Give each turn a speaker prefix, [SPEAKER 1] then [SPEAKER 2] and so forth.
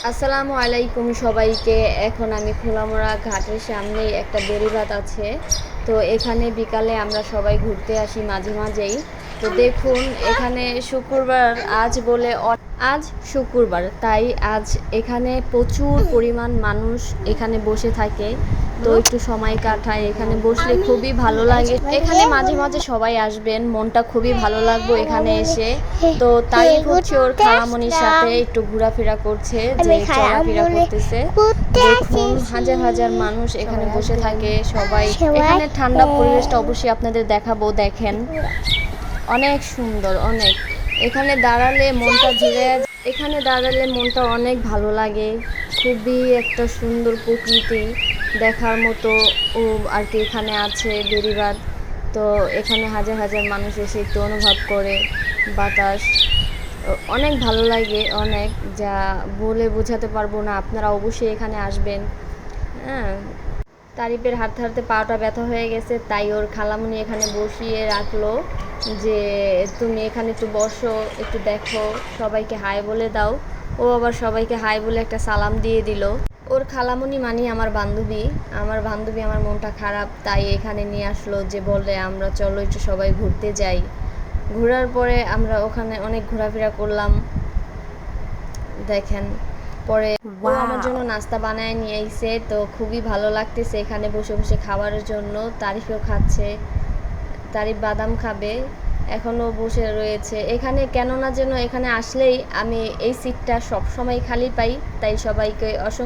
[SPEAKER 1] আসসালামু আলাইকুম সবাইকে। এখন আমি খোলামোড়া ঘাটের সামনেই একটা বেড়িবাঁধ আছে, তো এখানে বিকালে আমরা সবাই ঘুরতে আসি মাঝে মাঝেই। তো দেখুন এখানে শুক্রবার আজ বলে আজ শুক্রবার, তাই আজ এখানে প্রচুর পরিমাণ মানুষ এখানে বসে থাকে। তো একটু সময় কাটায় এখানে বসলে খুবই ভালো লাগে। এখানে মাঝে মাঝে সবাই আসবেন, মনটা খুবই ভালো লাগবে এখানে এসে। তো তারিফ হচ্ছে ওর খালামণির সাথে একটু ঘোরাফেরা করছে, যে চলাফেরা করতেছে। দেখুন হাজার হাজার মানুষ এখানে বসে থাকে সবাই। এখানে ঠান্ডা পরিবেশটা অবশ্যই আপনাদের দেখাবো, দেখেন অনেক সুন্দর, অনেক। এখানে দাঁড়ালে মনটা এখানে দাঁড়ালে মনটা অনেক ভালো লাগে। খুবই একটা সুন্দর প্রকৃতি দেখার মতো ও আর কি এখানে আছে বেড়িবাঁধ। তো এখানে হাজার হাজার মানুষ এসে একটু অনুভব করে বাতাস, অনেক ভালো লাগে, অনেক, যা বলে বোঝাতে পারবো না। আপনারা অবশ্যই এখানে আসবেন। হ্যাঁ, তারিফের হাঁটতে হাঁটতে পাটা ব্যথা হয়ে গেছে, তাই ওর খালামণি এখানে বসিয়ে রাখলো যে তুমি এখানে একটু বসো, একটু দেখো, সবাইকে হাই বলে দাও। ও আবার সবাইকে হাই বলে একটা সালাম দিয়ে দিল। ওর খালামণি মানে আমার বান্ধবী আমার মনটা খারাপ, তাই এখানে নিয়ে আসলো, যে বলে আমরা চলো একটু সবাই ঘুরতে যাই। ঘোরার পরে আমরা ওখানে অনেক ঘোরাফেরা করলাম, দেখেন। পরে ও আমার জন্য নাস্তা বানায় নিয়ে আইছে, তো খুবই ভালো লাগতেছে এখানে বসে বসে খাবারের জন্য। তারিফও খাচ্ছে, তারিফ বাদাম খাবে, এখনও বসে রয়েছে এখানে। কেননা যেন এখানে আসলেই আমি এই সিটটা সব সময় খালি পাই, তাই সবাইকে অসংখ্য